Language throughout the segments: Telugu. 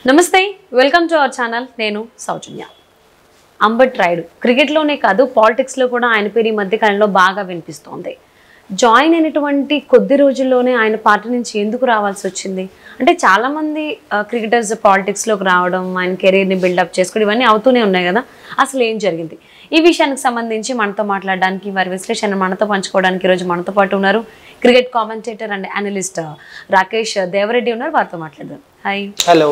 నమస్తే వెల్కమ్ టు అవర్ ఛానల్ నేను సౌజన్య అంబట్ రాయుడు క్రికెట్లోనే కాదు పాలిటిక్స్లో కూడా ఆయన పేరు ఈ మధ్య కాలంలో బాగా వినిపిస్తోంది. జాయిన్ అయినటువంటి కొద్ది రోజుల్లోనే ఆయన పార్టీ నుంచి ఎందుకు రావాల్సి వచ్చింది అంటే చాలామంది క్రికెటర్స్ పాలిటిక్స్లోకి రావడం ఆయన కెరీర్ని బిల్డప్ చేసుకోవడం ఇవన్నీ అవుతూనే ఉన్నాయి కదా. అసలు ఏం జరిగింది ఈ విషయానికి సంబంధించి మనతో మాట్లాడడానికి వారి విశ్లేషణ మనతో పంచుకోవడానికి ఈరోజు మనతో పాటు ఉన్నారు cricket commentator and analyst Rakesh Devareddy ఉన్నారు. వారితో మాట్లాడదాం. Hi. Hello.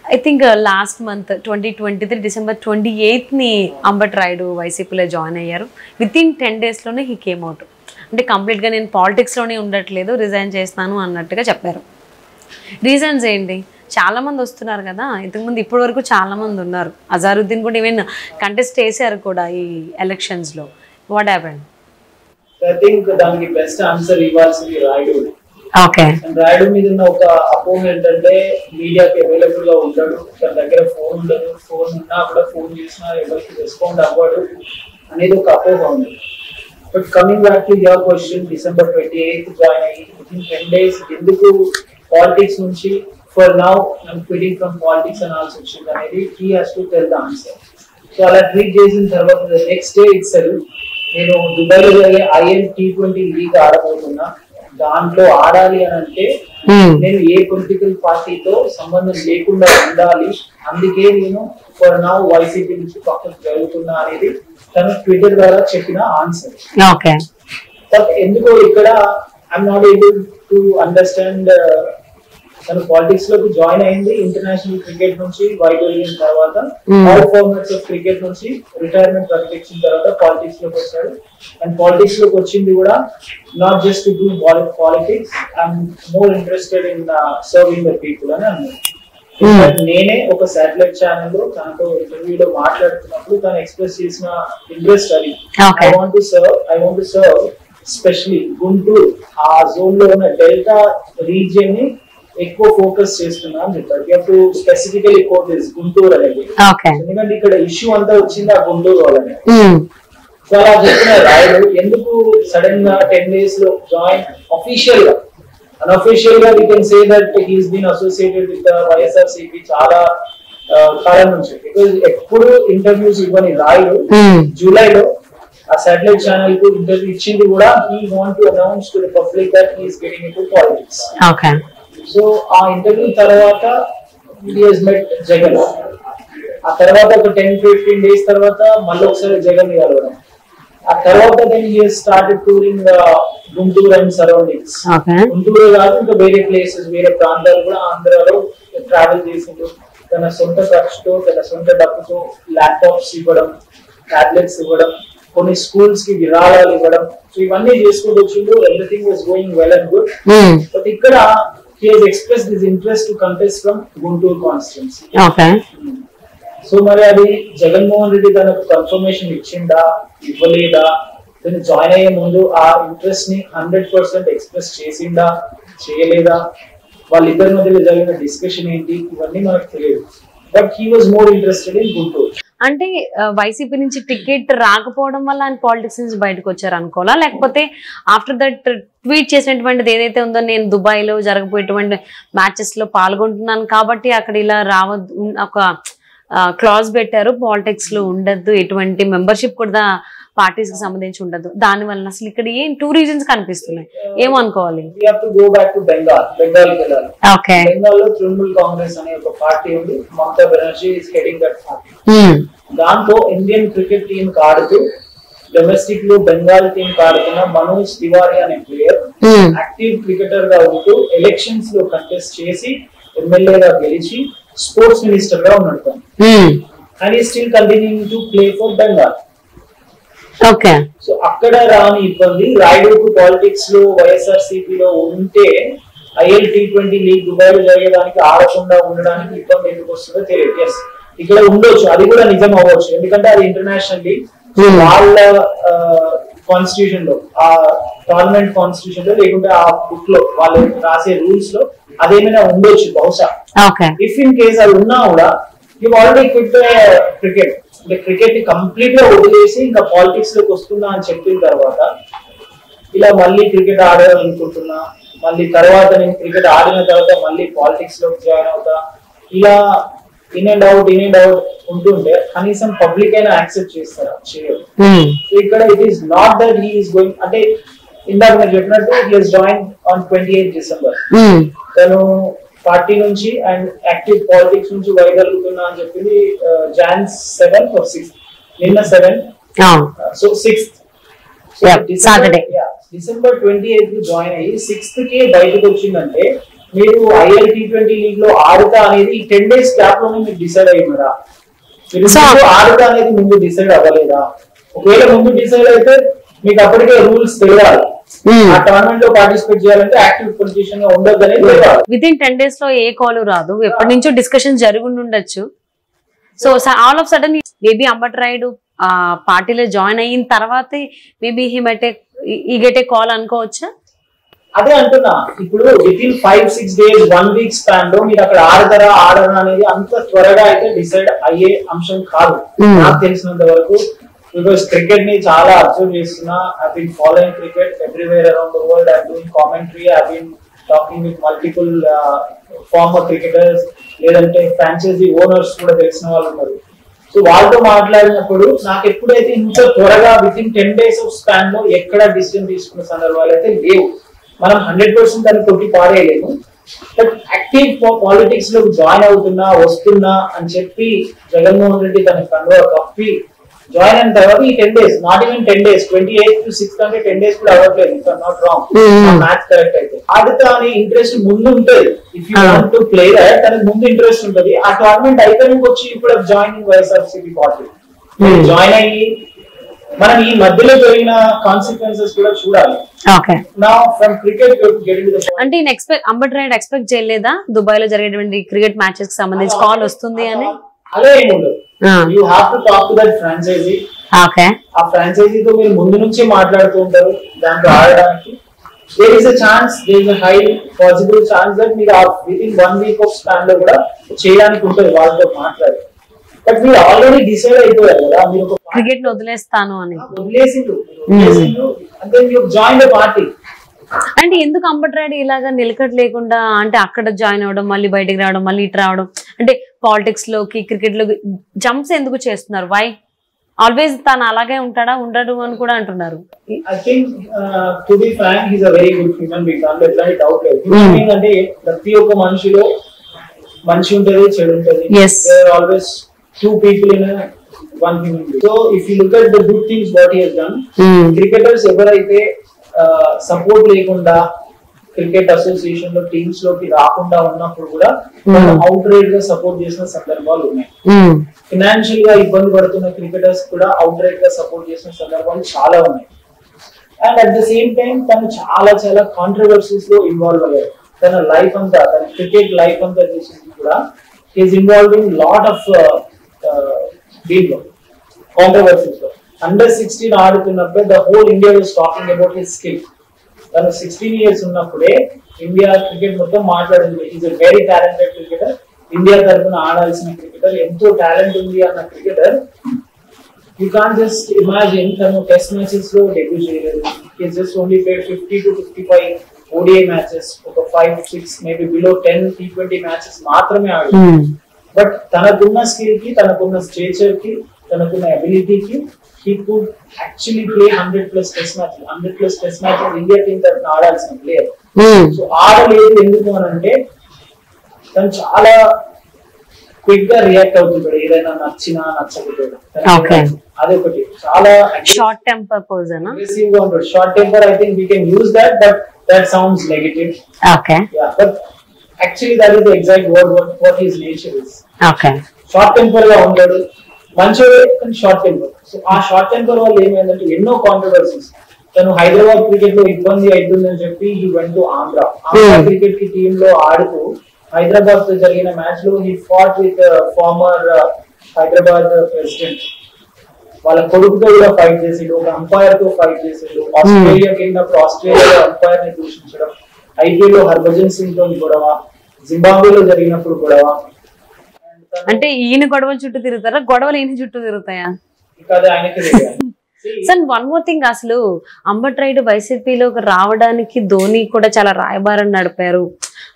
I think last month 2023 December 28th ని అంబట్ రాయుడు వైసీపీలో జాయిన్ అయ్యారు. వితిన్ 10 daysలోనే హీ కేమ్ అవుట్. అంటే కంప్లీట్గా నేను పాలిటిక్స్లోనే ఉండట్లేదు, రిజైన్ చేస్తాను అన్నట్టుగా చెప్పారు. రీజన్స్ ఏంటి? చాలామంది వస్తున్నారు కదా, ఇంతకుముందు ఇప్పటి వరకు చాలామంది ఉన్నారు. అజారుద్దీన్ కూడా ఈవెన్ కంటెస్ట్ చేశారు కూడా ఈ ఎలక్షన్స్లో. What happened? I think దానికి బెస్ట్ ఆన్సర్ ఇవ్వాల్సింది రాయుడు. ఓకే. రాయుడు మీద ఉన్న ఒక అపోహ ఏంటంటే మీడియాకి అవైలబుల్ గా ఉంటాడు, తన దగ్గర ఫోన్ ఉండదు, ఫోన్ ఉన్నా కూడా ఫోన్ చేసినా ఎవరికి రెస్పాండ్ అవ్వడు అనేది ఒక అపోహ ఉంది. But coming back to your question, December 28th join అయ్యి వితిన్ 10 days ఎందుకు పాలిటిక్స్ నుంచి for now I'm quitting from politics అనాల్సి వచ్చింది అనేది he has to tell the answer. So అలా ట్వీట్ చేసిన తర్వాత నెక్స్ట్ డే ఇట్సెల్ఫ్ నేను దుబాయ్లో జరిగే IL-T20 లీగ్ ఆడబోతున్నా, దాంట్లో ఆడాలి అని అంటే నేను ఏ పొలిటికల్ పార్టీతో సంబంధం లేకుండా ఉండాలి, అందుకే నేను ఫర్ నౌ వైసీపీ నుంచి పక్కకు జరుగుతున్నా అనేది తను ట్విట్టర్ ద్వారా చెప్పిన ఆన్సర్. బట్ ఎందుకో ఇక్కడ I'm not able to understand. తను పాలిటిక్స్ లోకి జాయిన్ అయింది ఇంటర్నేషనల్ క్రికెట్ నుంచి వైడోలియన్ తర్వాత, ఆల్ ఫార్మాట్స్ ఆఫ్ క్రికెట్ నుంచి రిటైర్మెంట్ ప్రకటించిన తర్వాత పాలిటిక్స్ లోకి వచ్చాడు. అండ్ పాలిటిక్స్ లోకి వచ్చింది కూడా not just to do politics, I'm more interested in serving the people అని అన్నాడు. నేనే ఒక శాటిలైట్ ఛానల్ లో తనతో ఇంటర్వ్యూలో మాట్లాడుతున్నప్పుడు తను ఎక్స్ప్రెస్ చేసిన ఇంట్రెస్ట్ అది, I want to serve especially Guntur ఆ జోన్ లో ఉన్న డెల్టా రీజియన్ ని ఎక్కువ ఫోకస్ చేస్తున్నా అని చెప్పారు. You have to specifically quote this Guntur అనేది, ఎందుకంటే ఇక్కడ ఇష్యూ అంతా వచ్చింది ఆ గుంటూరు వాళ్ళని. సో అలా చెప్పిన రాయుడు ఎందుకు సడన్ గా 10 days లో జాయిన్ అఫీషియల్ గా, అన్అఫీషియల్ గా we can say that he's been associated with YSRCP చాలా కాలం నుంచి. బికాజ్ ఎప్పుడు ఇంటర్వ్యూస్ ఇవ్వని రాయుడు జూలైలో ఆ శాటిలైట్ ఛానల్ కు ఇంటర్వ్యూ ఇచ్చింది కూడా he want to announce to the public that he is getting into politics. So ఆ ఇంటర్వ్యూ తర్వాత he has met జగన్. ఆ తర్వాత ఒక 10-15 days తర్వాత మళ్ళీ ఒకసారి జగన్ కలవడం. ఆ తర్వాత then he has started touring Guntur and surroundings. Guntur కాదు ఇంకా వేరే ప్లేసెస్, వేరే ప్రాంతాలు కూడా ఆంధ్రాలో ట్రావెల్ చేసిండు. తన సొంత ఖర్చుతో, తన సొంత డబ్బుతో ల్యాప్టాప్స్ ఇవ్వడం, టాబ్లెట్స్ ఇవ్వడం, కొన్ని స్కూల్స్ కి విరాళాలు ఇవ్వడం, సో ఇవన్నీ చేసుకుంటూ వచ్చిండు. Everything was going well and good. But ఇక్కడ he has expressed his interest to contest from Guntur constituency. So మరి అది జగన్మోహన్ రెడ్డి తనకు కన్ఫర్మేషన్ ఇచ్చిందా ఇవ్వలేదా, తను జాయిన్ అయ్యే ముందు ఆ ఇంట్రెస్ట్ ని 100% ఎక్స్ప్రెస్ చేసిందా చేయలేదా, వాళ్ళిద్దరి మధ్యలో జరిగిన డిస్కషన్ ఏంటి, ఇవన్నీ మనకు తెలియదు. But he was more interested in Guntur. అంటే వైసీపీ నుంచి టికెట్ రాకపోవడం వల్ల ఆయన పాలిటిక్స్ నుంచి బయటకు వచ్చారు అనుకోవాలా, లేకపోతే ఆఫ్టర్ దట్ ట్వీట్ చేసినటువంటిది ఏదైతే ఉందో నేను దుబాయ్లో జరగబోయేటువంటి మ్యాచెస్ లో పాల్గొంటున్నాను కాబట్టి అక్కడ ఇలా రావద్దు, ఒక క్లాజ్ పెట్టారు, పాలిటిక్స్ లో ఉండద్దు, ఎటువంటి మెంబర్షిప్ కూడా పార్టీస్ కి సంబంధించి ఉండదు, దాని వల్ల అసలు ఇక్కడ ఏం 2 reasons కనిపిస్తున్నాయి, ఏమనుకోవాలి? బెంగాల్లో తృణమూల్ కాంగ్రెస్ అనే ఒక పార్టీ ఉంది, Mamata Banerjee is heading that party. దాంతో ఇండియన్ క్రికెట్ టీమ్ ఆడుతూ డొమెస్టిక్ లో బెంగాల్ టీమ్ ఆడుతున్న మనోజ్ తివారీ అనే ప్లేయర్ యాక్టివ్ క్రికెటర్ గా ఉంటూ ఎలక్షన్స్ లో కంటెస్ట్ చేసి ఎమ్మెల్యేగా గెలిచి స్పోర్ట్స్ మినిస్టర్ గా ఉన్నాడు. అండ్ ఈ still continuing to play for Bengal. So అక్కడ రాని ఇబ్బంది రాయుడుకు పాలిటిక్స్ లో వైఎస్ఆర్సీపీలో ఉంటే IL-T20 లీగ్ దుబాయ్ లో జరిగేదానికి ఆడకుండా ఉండడానికి ఇబ్బంది ఎందుకు వస్తుందో తెలియదు. ఎస్, ఇక్కడ ఉండొచ్చు, అది కూడా నిజం అవ్వచ్చు, ఎందుకంటే అది ఇంటర్నేషనల్ లీగ్. వాళ్ళ కాన్స్టిట్యూషన్ లో, ఆ టోర్నమెంట్ కాన్స్టిట్యూషన్ లో లేకుంటే ఆ బుక్ లో వాళ్ళు రాసే రూల్స్ లో అదేమైనా ఉండొచ్చు బహుశా. ఇఫ్ ఇన్ కేస్ అది ఉన్నా కూడా యూ ఆల్రెడీ క్విట్ క్రికెట్, అంటే క్రికెట్ కంప్లీట్ గా వదిలేసి ఇంకా పాలిటిక్స్ లోకి వస్తున్నా అని చెప్పిన తర్వాత ఇలా మళ్ళీ క్రికెట్ ఆడాలనుకుంటున్నా, మళ్ళీ తర్వాత నేను క్రికెట్ ఆడిన తర్వాత మళ్ళీ పాలిటిక్స్ లోకి జాయిన్ అవుతా, ఇలా ఇన్ అండ్ అవుట్ ఉంటుంటే కనీసం పబ్లిక్ అయినా యాక్సెప్ట్ చేస్తారా? చేయరు. సో ఇక్కడ it is not that he is going, అంటే ఇందాక నేను చెప్పినట్టు he has join on 28 December. తను పార్టీ నుంచి అండ్ యాక్టివ్ పాలిటిక్స్ నుంచి వైదొలుగుతున్నా అని చెప్పింది Jan 7th or 6th, నిన్న 7th, సో 6th డిసెంబర్ 28 కి జాయిన్ అయ్యి 6th కి బయటకు వచ్చిందంటే మీరు IL T20 లీగ్ లో ఆడుతా అనేది 10 days గ్యాప్ లోనే మీరు డిసైడ్ అయ్యారా? మీరు ఆడుతా అనేది ముందు డిసైడ్ అవ్వలేదా? ఒకవేళ ముందు డిసైడ్ అయితే మీకు అప్పటికే రూల్స్ తెలియాలి. ఆ టోర్నమెంట్ లో పార్టిసిపేట్ చేయాలంటే యాక్టివ్ పొజిషన్ గా ఉండొద్దు అనేది తెలియాలి. వితిన్ 10 days లో ఏ కాల్ రాదు, ఎప్పటి నుంచో డిస్కషన్ జరుగుండొచ్చు. So all of sudden maybe Ambati Rayudu పార్టీలో జాయిన్ అయిన తర్వాత మేబీ ఈ గెట్ ఏ కాల్ అనుకోవచ్చా? అదే అంటున్నా, ఇప్పుడు వితిన్ 5-6 days 1 week స్పాన్ లో మీరు అక్కడ ఆడతారా ఆడరా అనేది అంత త్వరగా అయితే డిసైడ్ అయ్యే అంశం కాదు నాకు తెలిసినంత వరకు. బికాస్ క్రికెట్ ని చాలా అబ్జర్వ్ చేస్తున్నా. I been following cricket everywhere around the world. I doing commentary. I been talking with multiple former cricketers, లేదంటే ఫ్రాంచైజీ ఓనర్స్ కూడా తెలిసిన వాళ్ళు ఉన్నారు. సో వాళ్ళతో మాట్లాడినప్పుడు నాకు ఎప్పుడైతే ఇంత త్వరగా వితిన్ 10 days ఆఫ్ స్పాన్ లో ఎక్కడ డిసిజన్ తీసుకున్న సందర్భాలు అయితే లేవు. మనం 100% దాన్ని కొట్టి పారేయలేము. బట్ యాక్టివ్ పాలిటిక్స్ లో జాయిన్ అవుతున్నా వస్తున్నా అని చెప్పి జగన్మోహన్ రెడ్డి తన కండువా కప్పి జాయిన్ అయిన తర్వాత ఈ 10 days, not even 10 days, 28 to 6 అంటే 10 days కూడా అవ్వట్లేదు. If I'm not wrong, maths correct అయితే ఆడుతా అని ఇంట్రెస్ట్ ముందు ఉంటుంది. If you want to play that, తనకు ముందు ఇంట్రెస్ట్ ఉంటుంది. ఆ టోర్నమెంట్ అయిపోయినాక వచ్చి ఇప్పుడు జాయినింగ్ వైఎస్ఆర్సీపీ పార్టీ జాయిన్ అయ్యి మనం ఈ మధ్యలో జరిగిన కాన్సిక్వెన్సెస్ కూడా చూడాలి. నౌ ఫ్రమ్ క్రికెట్ అంటే అంబట్ రాయుడు ఎక్స్పెక్ట్ చేయలేదా దుబాయ్ లో జరిగేటువంటి క్రికెట్ మ్యాచెస్ కి సంబంధించి కాల్ వస్తుంది అని? అదే ఏముండదు. You have to talk to that franchise. ఆ ఫ్రాంచైజీతో మీరు ముందు నుంచి మాట్లాడుతూ ఉంటారు దాంట్లో ఆడడానికి. There is a chance, there is a high possible chance that మీరు వితిన్ 1 week ఆఫ్ స్పాన్ లో కూడా చేయడానికి ఉంటుంది వాళ్ళతో మాట్లాడి. బట్ మీరు ఆల్రెడీ డిసైడ్ అయిపోయారు కదా, మీరు క్రికెట్ ని వదిలేస్తాను అని వదిలేసిండ్రు అంటే మీరు జాయిన్ ద పార్టీ. అంటే ఎందుకు అంబట్ రాయుడు ఇలాగా నిలకడ లేకుండా, అంటే అక్కడ జాయిన్ అవ్వడం, మళ్ళీ బయటికి రావడం, మళ్ళీ ఇటు రావడం, అంటే పాలిటిక్స్ లోకి క్రికెట్ లోకి జంప్స్ ఎందుకు చేస్తున్నారు? వై ఆల్వేస్ తను అలాగే ఉంటాడా ఉండడు అని కూడా అంటున్నారు. I think to be frank he is a very good human being. దాంట్లో ఎట్లాంటి డౌట్ లేదు. అంటే ప్రతి ఒక్క మనిషిలో మంచి ఉంటది, చెడు ఉంటది. There are always two people in one human being. So if you look at the good things what he has done, cricketers ఎవరైతే సపోర్ట్ లేకుండా క్రికెట్ అసోసియేషన్ లో టీమ్స్ లోకి రాకుండా ఉన్నప్పుడు కూడా అవుట్ రైట్ గా సపోర్ట్ చేసిన సందర్భాలు ఉన్నాయి. ఫైనాన్షియల్ గా ఇబ్బంది పడుతున్న క్రికెటర్స్ కూడా అవుట్ రైట్ గా సపోర్ట్ చేసిన సందర్భాలు చాలా ఉన్నాయి. And at the same time తను చాలా చాలా కాంట్రవర్సీస్ లో ఇన్వాల్వ్ అయ్యారు. తన లైఫ్ అంతా, తన క్రికెట్ లైఫ్ అంతా చేసింది కూడా he is involved in lot of controversies. Under 16 ఆడుతున్నప్పుడు the whole India was talking about his skill. తను 16 years ఉన్నప్పుడే ఇండియా క్రికెట్ మొత్తం మాట్లాడింది. he is a very talented cricketer, India తరఫున ఆడాల్సిన క్రికెటర్, ఎంతో టాలెంట్ ఉంది అన్న cricketer. You can't just imagine తను టెస్ట్ మ్యాచెస్ లో డెబ్యూ చేయలేదు. he has just only played 50 to 55 ODI matches, ఒక 5-6 మేబీ బిలో 10 T20 మ్యాచెస్ మాత్రమే ఆడాడు. బట్ తనకున్న స్కిల్ కి, తనకున్న స్టేచర్ కి, తనకున్న అబిలిటీకి he could actually play 100+ test matches. 100+ test matches India team తరఫున ఆడాల్సిన ప్లేయర్. సో ఆడలేదు ఎందుకు అని అంటే తను చాలా క్విక్ గా రియాక్ట్ అవుతుంటాడు ఏదైనా నచ్చినా నచ్చకపోయినా. అదొకటి. చాలా షార్ట్ టెంపర్ పర్సన్, అగ్రెసివ్ గా ఉంటాడు. Short temper I think we can use that, but that sounds negative. But actually that is the exact word what his nature is. Short temper గా ఉంటాడు, మంచిగా, కానీ షార్ట్ టెంపర్. సో ఆ షార్ట్ టెంపర్ వల్ల ఏమైందంటే ఎన్నో కాంట్రవర్సీస్. తను హైదరాబాద్ క్రికెట్ లో ఇబ్బంది అవుతుందని చెప్పి he went to Andhra cricket కి టీమ్ లో ఆడుతూ హైదరాబాద్ తో జరిగిన మ్యాచ్ లో he fought with former Hyderabad president. వాళ్ళ కొడుకుతో కూడా ఫైట్ చేసాడు, ఒక అంపైర్ తో ఫైట్ చేసాడు. ఆస్ట్రేలియాకి వెళ్ళినప్పుడు ఆస్ట్రేలియా అంపైర్ ని దూషించడం, ఐపీఎల్ లో హర్భజన్ సింగ్ తో గొడవ, జింబాబ్వేలో జరిగినప్పుడు గొడవ. అంటే ఈయన గొడవలు చుట్టూ తిరుగుతారా, గొడవలు ఈయన చుట్టూ తిరుగుతాయా? సార్ వన్ మోర్ థింగ్, అసలు అంబట్ రాయుడు వైసీపీలోకి రావడానికి ధోని కూడా చాలా రాయబారం నడిపారు.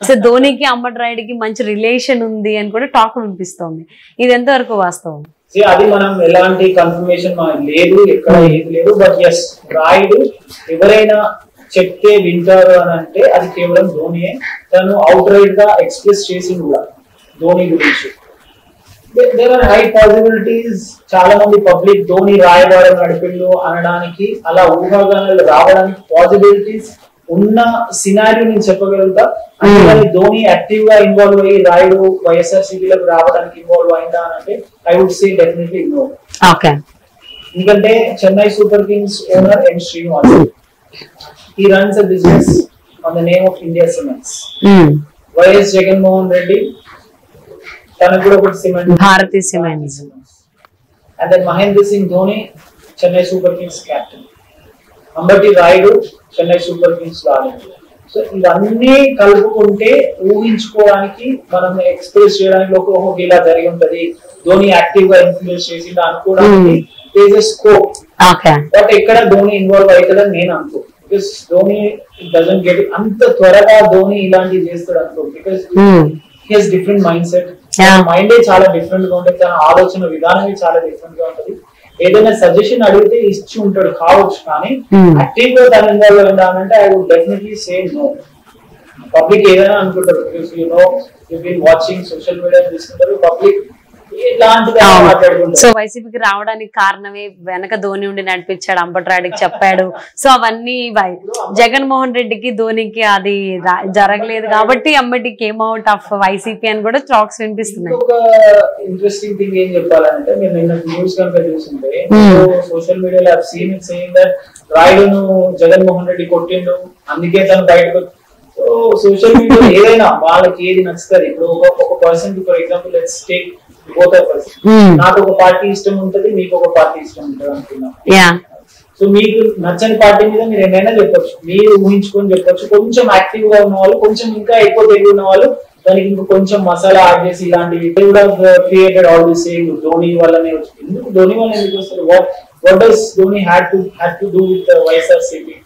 సో ధోనికి అంబట్ రాయుడు కి మంచి రిలేషన్ ఉంది అని కూడా టాక్ వినిపిస్తోంది. ఇది ఎంతవరకు వాస్తవం? అది మనం ఎలాంటి కన్ఫర్మేషన్ లేదు, ఎక్కడ ఏది లేదు. బట్ ఎస్, రాయుడు ఎవరైనా చెప్తే వింటారు అని అంటే అది కేవలం ధోనియే. తను అవుట్ రైట్ గా ఎక్స్ప్రెస్ చేసింది కూడా ధోని గురించి. There are high possibilities. చాలా మంది పబ్లిక్ ధోని రాయబారం నడిపిల్లు అనడానికి, అలా ఊహాగానాలు రావడానికి పాసిబిలిటీస్ ఉన్న సినారియో నేను చెప్పగలుగుతా. అందుకని ధోని యాక్టివ్ గా ఇన్వాల్వ్ అయ్యి రాయుడు వైఎస్ఆర్సీపీలోకి రావడానికి ఇన్వాల్వ్ అయిందా అని అంటే I would say definitely no. ఎందుకంటే Chennai super Kings owner N Srinivas, he runs a business on the name of India Cements. YS Jaganmohan Reddy తనకు కూడా ఒకటి cement, Bharathi cements. And then Mahendra Singh Dhoni Chennai super kings captain, Ambati Rayudu Chennai super kings ఆడింది. సో ఇవన్నీ కలుపుకుంటే ఊహించుకోవడానికి, మనం ఎక్స్ప్రెస్ చేయడానికి ఒక ఇలా జరిగి ఉంటది, ధోని యాక్టివ్ గా ఇన్ఫ్లుయెన్స్ చేసింది అనుకోవడానికి స్కోప్. బట్ ఎక్కడ ధోని ఇన్వాల్వ్ అవుతాడని నేను అనుకో. బికాస్ ధోని డజంట్ గెట్ అంత త్వరగా ధోని ఇలాంటివి చేస్తాడు అనుకో. Because he has different mind set. మైండే చాలా డిఫరెంట్ గా ఉంటుంది, తన ఆలోచన విధానమే చాలా డిఫరెంట్ గా ఉంటుంది. ఏదైనా సజెషన్ అడిగితే ఇచ్చి ఉంటాడు కావచ్చు, కానీ యాక్టివ్ గా తన ఇన్వాల్వ్ అయిందానంటే I would definitely say no. Public ఏదైనా అనుకుంటారు, because you know you been watching social media చూస్తుంటారు, పబ్లిక్ సో వైసీపీకి రావడానికి కారణమే వెనక ధోని ఉండి నడిపించాడు, అంబటి రాయుడికి చెప్పాడు. సో అవన్నీ జగన్మోహన్ రెడ్డికి ధోనికి అది జరగలేదు కాబట్టి Ambati came out of YCP అని కూడా టాక్స్ వినిపిస్తున్నాయి. ఒక ఇంట్రెస్టింగ్ థింగ్ ఏం చెప్పాలంటే, మీరు నిన్న న్యూస్ కనుక చూస్తుంటే సోషల్ మీడియాలో సీన్ ఇట్ సేయింగ్ దట్ రాయుడును జగన్మోహన్ రెడ్డి కొట్టిండు అందుకే తను బయటకు. సో సోషల్ మీడియా ఏదైనా వాళ్ళకి ఏది నచ్చుతుంది. ఇప్పుడు ఒక person for example let's take both of us. నాకు ఒక పార్టీ ఇష్టం ఉంటది, మీకు ఒక పార్టీ ఇష్టం ఉంటది అనుకున్నాం. సో మీకు నచ్చని పార్టీ మీద మీరు ఏమైనా చెప్పొచ్చు, మీరు ఊహించుకొని చెప్పొచ్చు. కొంచెం యాక్టివ్ గా ఉన్న వాళ్ళు, కొంచెం ఇంకా ఎక్కువ తెలివి ఉన్న వాళ్ళు దానికి ఇంకా కొంచెం మసాలా యాడ్ చేసి ఇలాంటివి కూడా created all this saying Dhoni వల్లనే వచ్చింది. ఎందుకు ధోని వల్ల ఎందుకు వస్తారు? What does Dhoni had to do with YSRCP?